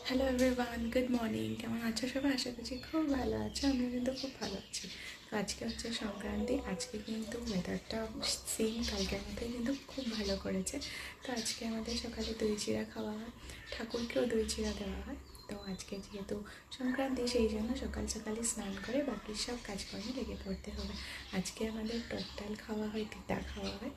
Hello everyone, good morning. কেমন আছো সবাই? আশা করছি খুব ভালো আছো। আমিও কিন্তু খুব ভালো আছি। তো আজকে হচ্ছে সংক্রান্তি। আজকে কিন্তু ওয়েদারটা সেম কালকের মতোই কিন্তু খুব ভালো করেছে। তো আজকে আমাদের সকালে দই চিড়া খাওয়া হয়, ঠাকুরকেও দই চিড়া দেওয়া হয়। তো আজকে যেহেতু সংক্রান্তি, সেই জন্য সকাল সকালে স্নান করে বাকি সব কাজকর্মে লেগে পড়তে হবে। আজকে আমাদের টক ডাল খাওয়া হয়, তিতা খাওয়া হয়,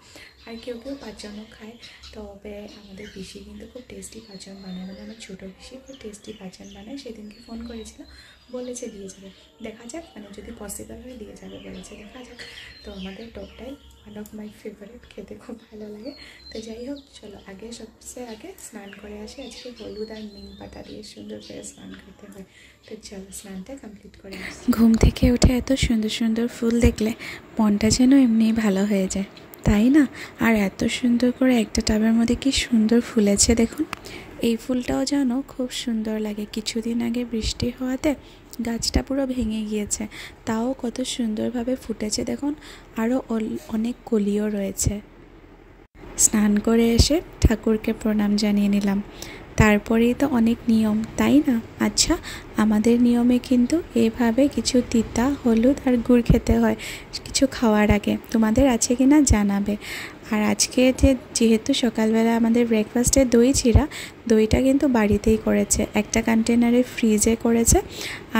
আর কেউ কেউ পাঁচজনও খায়। তবে আমাদের পিসি কিন্তু খুব টেস্টি পাঁচজন বানায়, মানে আমার ছোটো পিসি খুব টেস্টি পাঁচজন বানায়। সেদিনকে ফোন করেছিল, বলেছে দিয়ে যাবে। দেখা যাক, মানে যদি পসিবল হয় দিয়ে যাবে বলেছে, দেখা যাক। তো আমাদের টকটাই ওয়ান অফ মাই ফেভারিট, খেতে খুব ভালো লাগে। তো যাই হোক, চলো সবচেয়ে আগে স্নান করে আসি। আজকে হলুদ আর নিম পাতা দিয়ে সুন্দর করে স্নান করতে হয়। তো চলো স্নানটা কমপ্লিট করে আসি। ঘুম থেকে উঠে এত সুন্দর সুন্দর ফুল দেখলে মনটা যেন এমনি ভালো হয়ে যায়, তাই না? আর এত সুন্দর করে একটা টাবের মধ্যে কি সুন্দর ফুলেছে দেখুন। এই ফুলটাও যেন খুব সুন্দর লাগে। কিছুদিন আগে বৃষ্টি হওয়াতে গাছটা পুরো ভেঙে গিয়েছে, তাও কত সুন্দরভাবে ফুটেছে দেখুন। আরও অনেক কলিও রয়েছে। স্নান করে এসে ঠাকুরকে প্রণাম জানিয়ে নিলাম। তারপরেই তো অনেক নিয়ম, তাই না? আচ্ছা, আমাদের নিয়মে কিন্তু এভাবে কিছু তিতা, হলুদ আর গুড় খেতে হয় কিছু খাওয়ার আগে। তোমাদের আছে কি না জানাবে। আর আজকে যেহেতু সকালবেলা আমাদের ব্রেকফাস্টে দই চিড়া, দইটা কিন্তু বাড়িতেই করেছে। একটা কন্টেনারে ফ্রিজে করেছে,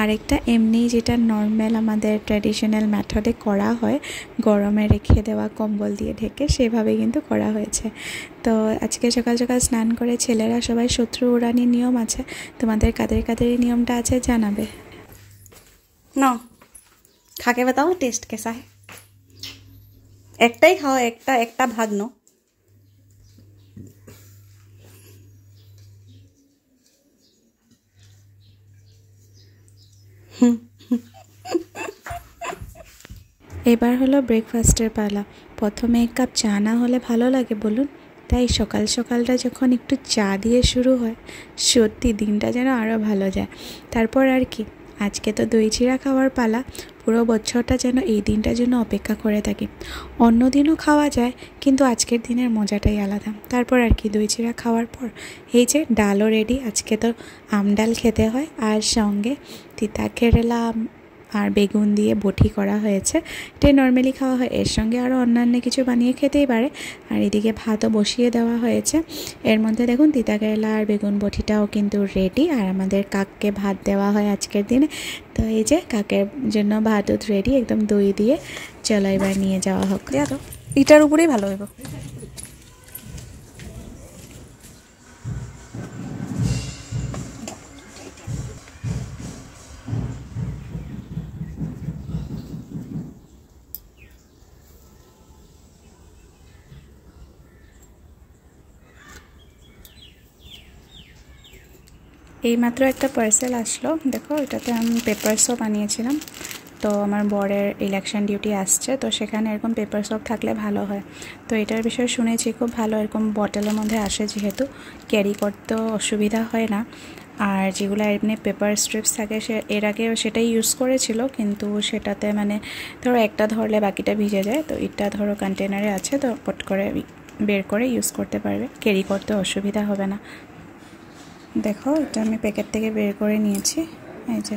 আর একটা এমনি যেটা নর্মাল আমাদের ট্র্যাডিশনাল মেথডে করা হয়, গরমে রেখে দেওয়া কম্বল দিয়ে ঢেকে, সেভাবে কিন্তু করা হয়েছে। তো আজকে সকাল সকাল স্নান করে ছেলেরা সবাই শত্রু উড়ানির নিয়ম আছে। তোমাদের কাদের কাদের এই নিয়মটা আছে জানাবে। ना खा के बताओ टेस्ट कैसा है। एकटा ही खाओ, एकटा भाग नो। এবার হলো ব্রেকফাস্টের পালা। প্রথমে এক কাপ চা না হলে ভালো লাগে বলুন? তাই সকাল সকালটা যখন একটু চা দিয়ে শুরু হয়, সত্যি দিনটা যেন আরও ভালো যায়। তারপর আর কি, আজকে তো দই চিড়া খাওয়ার পালা। পুরো বছরটা যেন এই দিনটার জন্য অপেক্ষা করে থাকি। অন্য দিনও খাওয়া যায়, কিন্তু আজকের দিনের মজাটাই আলাদা। তারপর আর কি, দই চিড়া খাওয়ার পর এই যে ডালও রেডি। আজকে তো আম ডাল খেতে হয়, আর সঙ্গে তিতা কেরেলা আর বেগুন দিয়ে বটি করা হয়েছে। এটাই নর্মালি খাওয়া হয়, এর সঙ্গে আরও অন্যান্য কিছু বানিয়ে খেতেই পারে। আর এদিকে ভাতও বসিয়ে দেওয়া হয়েছে। এর মধ্যে দেখুন তিতা কেরেলা আর বেগুন বটিটাও কিন্তু রেডি। আর আমাদের কাককে ভাত দেওয়া হয় আজকের দিনে। তো এই যে কাকের জন্য ভাতও রেডি, একদম দই দিয়ে। চলো এবার নিয়ে যাওয়া হোক। দিয়া তো ইটার উপরেই ভালো হইব। এইমাত্র একটা পার্সেল আসলো, দেখো এটাতে আমি পেপারসও বানিয়েছিলাম। তো আমার বরের ইলেকশন ডিউটি আসছে, তো সেখানে এরকম পেপার সব থাকলে ভালো হয়। তো এটার বিষয়ে শুনেছি খুব ভালো, এরকম বটলের মধ্যে আসে, যেহেতু ক্যারি করতেও অসুবিধা হয় না। আর যেগুলো এমনি পেপার স্ট্রিপস থাকে, সে এর আগে সেটাই ইউজ করেছিল, কিন্তু সেটাতে মানে ধরো একটা ধরলে বাকিটা ভিজে যায়। তো এটা ধরো কন্টেনারে আছে, তো পট করে বের করে ইউজ করতে পারবে, ক্যারি করতে অসুবিধা হবে না। দেখো এটা আমি প্যাকেট থেকে বের করে নিয়েছি। এই যে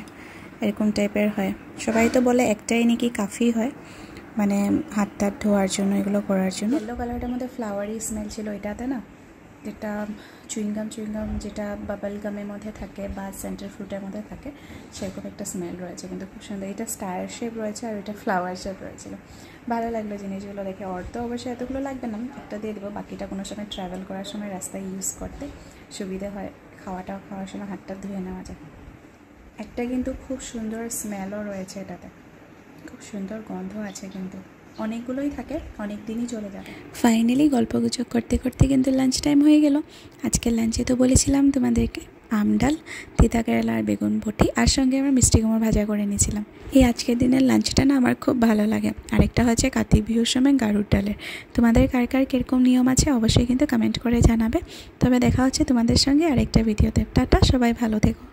এরকম টাইপের হয়। সবাই তো বলে একটাই নাকি কাফি হয়, মানে হাত টাত ধোয়ার জন্য, এগুলো করার জন্য। ইয়েলো কালারটার মধ্যে ফ্লাওয়ারি স্মেল ছিল এটাতে না, যেটা চুইংগাম যেটা বাবল গামের মধ্যে থাকে বা সেন্টার ফ্রুটের মধ্যে থাকে, সেরকম একটা স্মেল রয়েছে, কিন্তু খুব সুন্দর। এটা স্টার শেপ রয়েছে আর এটা ফ্লাওয়ার শেপ রয়েছিল। ভালো লাগলো জিনিসগুলো দেখে। তো অবশ্যই এতগুলো লাগবে না, একটা দিয়ে দেবো, বাকিটা কোনো সময় ট্রাভেল করার সময় রাস্তায় ইউজ করতে সুবিধা হয়। খাওয়ার সময় হাতটা ধুয়ে নেওয়া যায়। একটা কিন্তু খুব সুন্দর স্মেলও রয়েছে এটাতে, খুব সুন্দর গন্ধ আছে, কিন্তু অনেকগুলোই থাকে, অনেক দিনই চলে যাবে। ফাইনালি গল্পগুজব করতে করতে কিন্তু লাঞ্চ টাইম হয়ে গেল। আজকের লাঞ্চে তো বলেছিলাম তোমাদেরকে আম ডাল, তিতা কেরালা আর বেগুন বটি, আর সঙ্গে আমরা মিষ্টি কুমড়ো ভাজা করে নিয়েছিলাম। এই আজকের দিনের লাঞ্চটা না আমার খুব ভালো লাগে। আরেকটা হচ্ছে কার্তিক বিহুর সময় গাড়ুর ডালের। তোমাদের কার কার কীরকম নিয়ম আছে অবশ্যই কিন্তু কমেন্ট করে জানাবে। তবে দেখা হচ্ছে তোমাদের সঙ্গে আরেকটা ভিডিওতে। টাটা, সবাই ভালো থেকো।